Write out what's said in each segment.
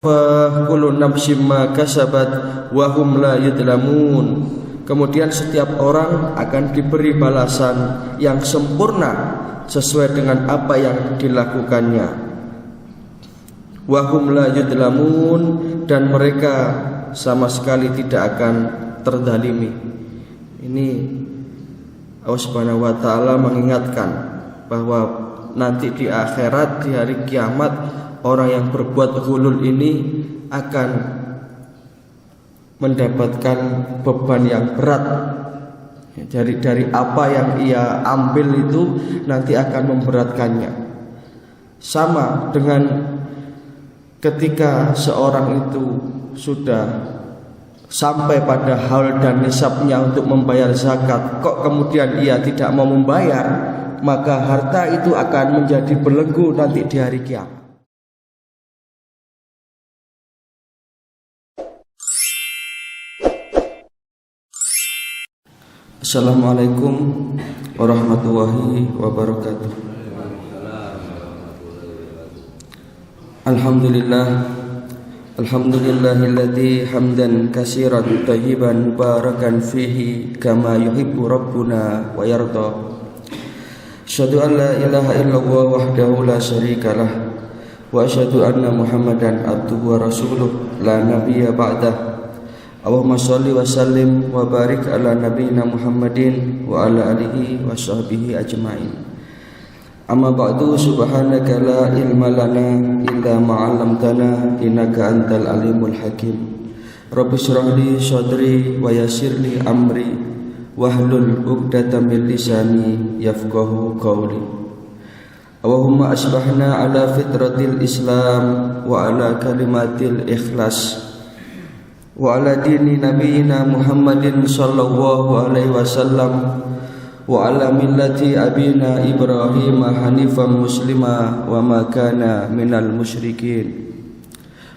fa kullu nafsin ma kasabat wa hum la yudlamun. Kemudian setiap orang akan diberi balasan yang sempurna sesuai dengan apa yang dilakukannya. Wa hum la yudlamun, dan mereka sama sekali tidak akan terzalimi. Ini Allah Subhanahu wa taala mengingatkan bahwa nanti di akhirat, di hari kiamat, orang yang berbuat ghulul ini akan mendapatkan beban yang berat. Dari apa yang ia ambil itu nanti akan memberatkannya. Sama dengan ketika seorang itu sudah sampai pada haul dan nisabnya untuk membayar zakat, kok kemudian ia tidak mau membayar, maka harta itu akan menjadi belenggu nanti di hari kiamat. Assalamualaikum warahmatullahi wabarakatuh. Alhamdulillahilladzi hamdan katsiran thayyiban mubarakan fihi kama yuhibbu rabbuna wa yarda. Asyhadu an la ilaha illallah wahdahu la syarikalah wa asyhadu anna Muhammadan abduhu wa rasuluh la nabiyya ba'dah. Allahumma sholli wa sallim wa barik ala nabiyyina Muhammadin wa ala alihi wa sahbihi ajma'in. Amma ba'du, subhanaka la ilma lana illa ma 'allamtana innaka antal alimul hakim. Rabbi shrah li sadri wa yassir li amri wahlul 'uqdatam min lisani yafqahu qawli. Allahumma asbahna ala fitratil Islam wa ala kalimatil ikhlas wa ala dini nabiyina Muhammadin sallallahu alaihi wasallam wa ala millati abina Ibrahim hanifan muslima wa ma kana minal musyrikin.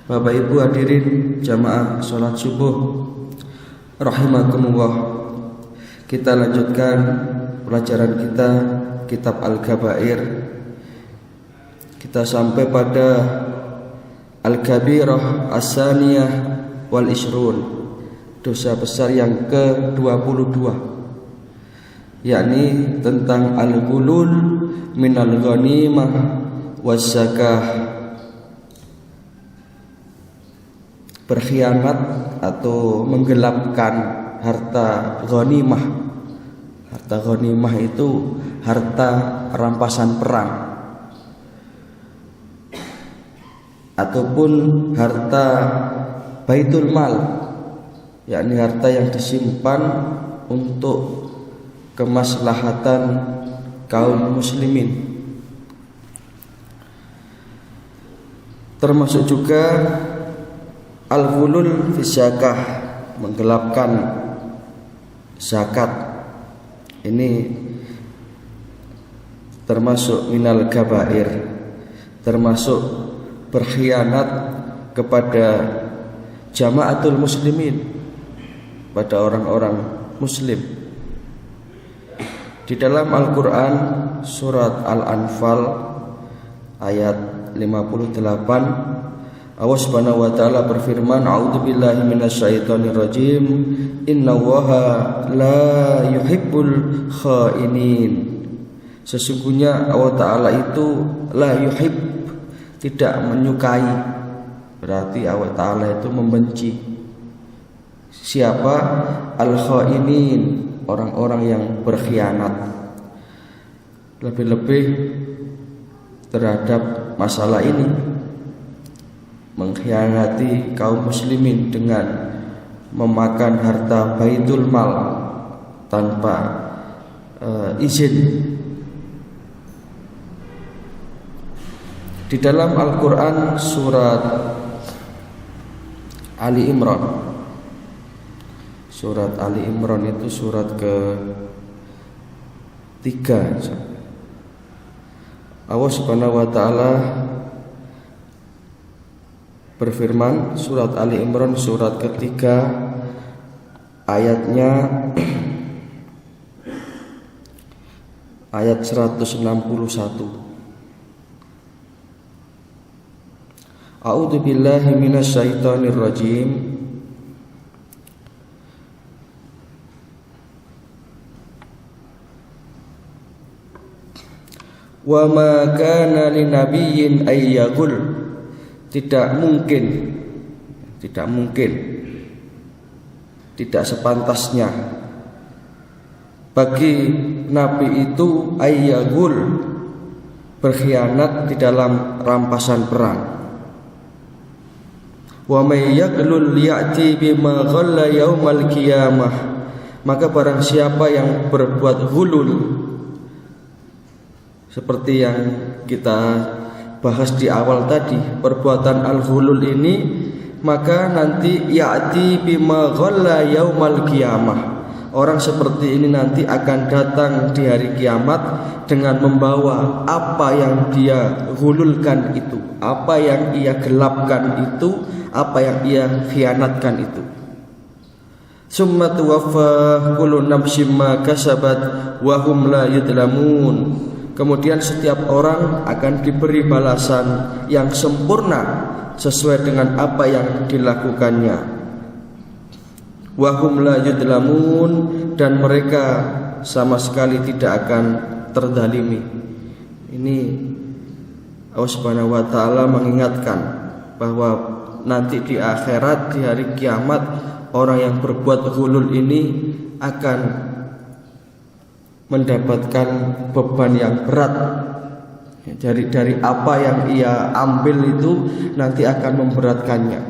Bapak Ibu hadirin jamaah salat subuh rahimakumullah. Kita lanjutkan pelajaran kita kitab Al-Kabair. Kita sampai pada Al-Kabirah As-Saniyah wal Ishrun, dosa besar yang ke-22, yakni tentang al-ghulul minal ghanimah was zakah, berkhianat atau menggelapkan harta ghanimah. Harta ghanimah itu harta rampasan perang ataupun harta baitul mal, yakni harta yang disimpan untuk kemaslahatan kaum muslimin. Termasuk juga al-ghulul fi zakah, menggelapkan zakat. Ini termasuk minal kabair, termasuk berkhianat kepada jamaatul muslimin, pada orang-orang muslim. Di dalam Al-Quran surat Al-Anfal ayat 58, Allah Subhanahu wa taala berfirman, a'udzubillahi minasyaitonir rajim, innallaha la yuhibbul khainin. Sesungguhnya Allah taala itu la yuhib, tidak menyukai. Berarti Allah Ta'ala itu membenci siapa? Al-khainin, orang-orang yang berkhianat, lebih-lebih terhadap masalah ini, mengkhianati kaum muslimin dengan memakan harta baitul mal tanpa izin. Di dalam Al-Quran surat Ali Imran, surat Ali Imran itu surat ke-3. Allah Subhanahu wa taala berfirman, surat Ali Imran surat ke-3 ayatnya ayat 161. A'udzu billahi minasyaitonir rajim. Wa ma kana linabiyyin ayyagul, tidak mungkin, tidak sepantasnya bagi nabi itu ayyagul, berkhianat di dalam rampasan perang. Wa may yaglul ya'ti bima ghalla yaumal qiyamah, maka barang siapa yang berbuat ghulul seperti yang kita bahas di awal tadi, perbuatan al-ghulul ini, maka nanti ya'ti bima ghalla yaumal qiyamah, orang seperti ini nanti akan datang di hari kiamat dengan membawa apa yang dia ghululkan itu, apa yang ia gelapkan itu, apa yang ia khianatkan itu. Summa tuwaffa kullu nafsin ma kasabat wa hum la yudlamun. Kemudian setiap orang akan diberi balasan yang sempurna sesuai dengan apa yang dilakukannya. Wa hum la yudlamun, dan mereka sama sekali tidak akan terzalimi. Ini Allah Subhanahu wa taala mengingatkan bahwa nanti di akhirat, di hari kiamat, orang yang berbuat ghulul ini akan mendapatkan beban yang berat. Dari apa yang ia ambil itu nanti akan memberatkannya.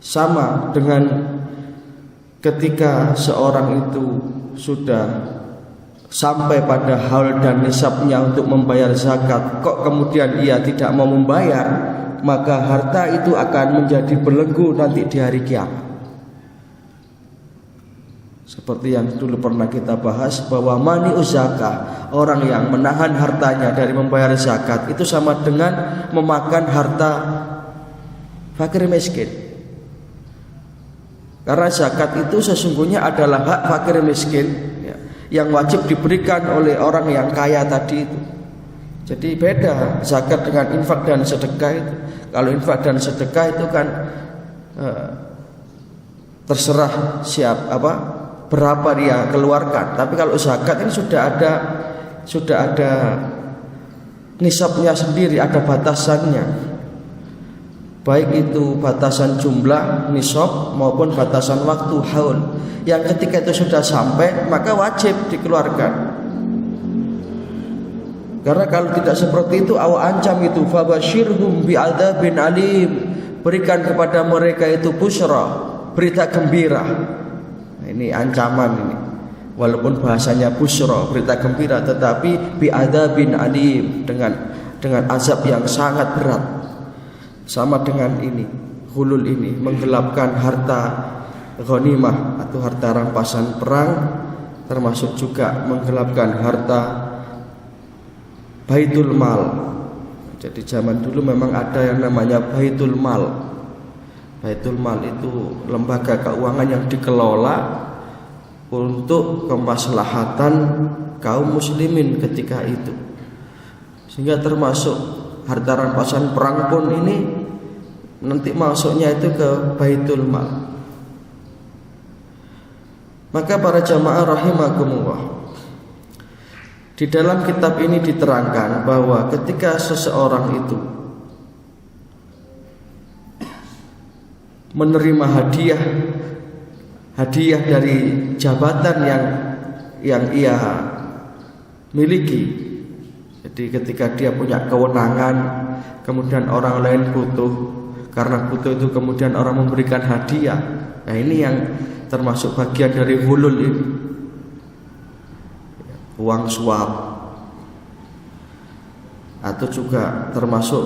Sama dengan ketika seorang itu sudah sampai pada haul dan nisabnya untuk membayar zakat, kok kemudian ia tidak mau membayar, maka harta itu akan menjadi belenggu nanti di hari kiamat. Seperti yang dulu pernah kita bahas, bahwa mani'uz zakah, orang yang menahan hartanya dari membayar zakat, itu sama dengan memakan harta fakir miskin. Karena zakat itu sesungguhnya adalah hak fakir miskin, ya, yang wajib diberikan oleh orang yang kaya tadi itu. Jadi beda zakat dengan infak dan sedekah itu. Kalau infak dan sedekah itu kan terserah berapa dia keluarkan. Tapi kalau zakat ini sudah ada nisabnya sendiri, ada batasannya. Baik itu batasan jumlah nisab maupun batasan waktu haul. Yang ketika itu sudah sampai, maka wajib dikeluarkan. Karena kalau tidak seperti itu, Allah ancam itu, fabasyirhum bi'adzabin alim, berikan kepada mereka itu busyra, berita gembira. Ini ancaman ini. Walaupun bahasanya busyra, berita gembira, tetapi bi'adzabin alim, dengan azab yang sangat berat. Sama dengan ini, ghulul ini, menggelapkan harta ghanimah atau harta rampasan perang, termasuk juga menggelapkan harta baitul mal. Jadi zaman dulu memang ada yang namanya baitul mal. Baitul mal itu lembaga keuangan yang dikelola untuk kemaslahatan kaum muslimin ketika itu. Sehingga termasuk harta rampasan perang pun ini nanti masuknya itu ke baitul mal. Maka para jamaah rahimakumullah, di dalam kitab ini diterangkan bahwa ketika seseorang itu menerima hadiah dari jabatan yang ia miliki. Jadi ketika dia punya kewenangan, kemudian orang lain butuh, karena butuh itu kemudian orang memberikan hadiah. Nah ini yang termasuk bagian dari ghulul ini, uang suap. Atau juga termasuk,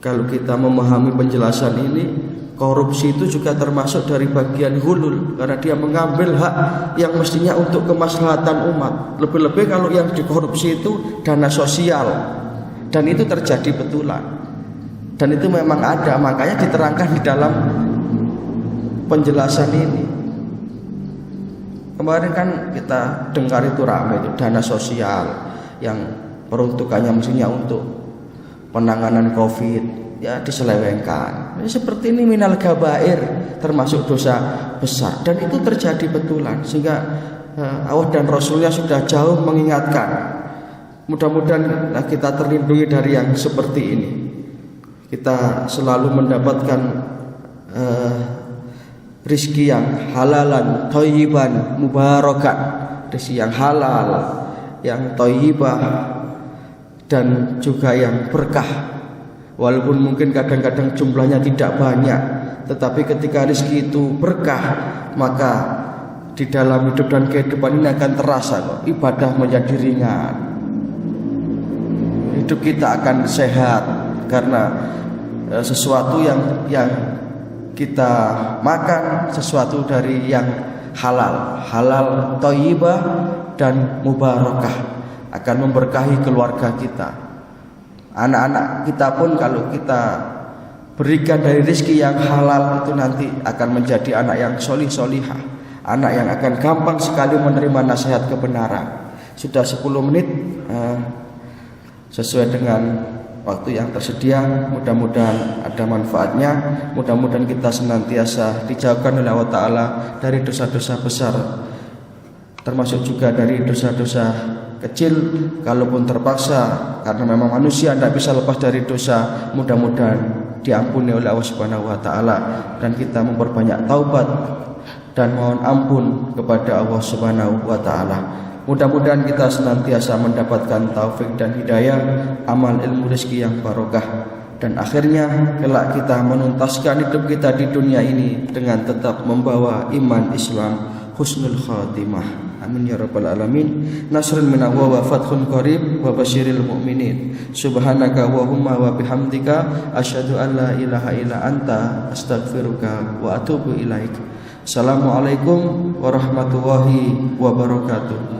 kalau kita memahami penjelasan ini, korupsi itu juga termasuk dari bagian ghulul, karena dia mengambil hak yang mestinya untuk kemaslahatan umat. Lebih-lebih kalau yang dikorupsi itu dana sosial, dan itu terjadi betulan, dan itu memang ada. Makanya diterangkan di dalam penjelasan ini. Kemarin kan kita dengar itu ramai itu dana sosial yang peruntukannya mestinya untuk penanganan COVID. ya diselewengkan. Seperti ini minal kabair, termasuk dosa besar, dan itu terjadi betulan, sehingga Allah dan Rasulnya sudah jauh mengingatkan. Mudah-mudahan kita terlindungi dari yang seperti ini. Kita selalu mendapatkan rizki yang halalan, thayyiban, mubarakan, rizki yang halal, yang thayyibah, dan juga yang berkah. Walaupun mungkin kadang-kadang jumlahnya tidak banyak, tetapi ketika rizki itu berkah, maka di dalam hidup dan kehidupan ini akan terasa kok, ibadah menjadi ringan, hidup kita akan sehat karena sesuatu yang kita makan sesuatu dari yang halal, thayyibah dan mubarakah, akan memberkahi keluarga kita. Anak-anak kita pun kalau kita berikan dari rezeki yang halal, itu nanti akan menjadi anak yang solih-solihah, anak yang akan gampang sekali menerima nasihat kebenaran. Sudah 10 menit, sesuai dengan waktu yang tersedia. Mudah-mudahan ada manfaatnya. Mudah-mudahan kita senantiasa dijauhkan oleh Allah Ta'ala dari dosa-dosa besar, termasuk juga dari dosa-dosa kecil. Kalaupun terpaksa, karena memang manusia tidak bisa lepas dari dosa, mudah-mudahan diampuni oleh Allah Subhanahu wa Ta'ala, dan kita memperbanyak taubat dan mohon ampun kepada Allah Subhanahu wa Ta'ala. Mudah-mudahan kita senantiasa mendapatkan taufik dan hidayah, amal, ilmu, rezeki yang barokah, dan akhirnya kelak kita menuntaskan hidup kita di dunia ini dengan tetap membawa iman Islam, husnul khatimah. Amin ya rabbal alamin. Nasrun minallah wa fathun qarib wa basyiril mu'minin. Subhanaka Allahumma wa bihamdika asyhadu an la ilaha illa anta astaghfiruka wa atubu ilaik. Assalamualaikum warahmatullahi wabarakatuh.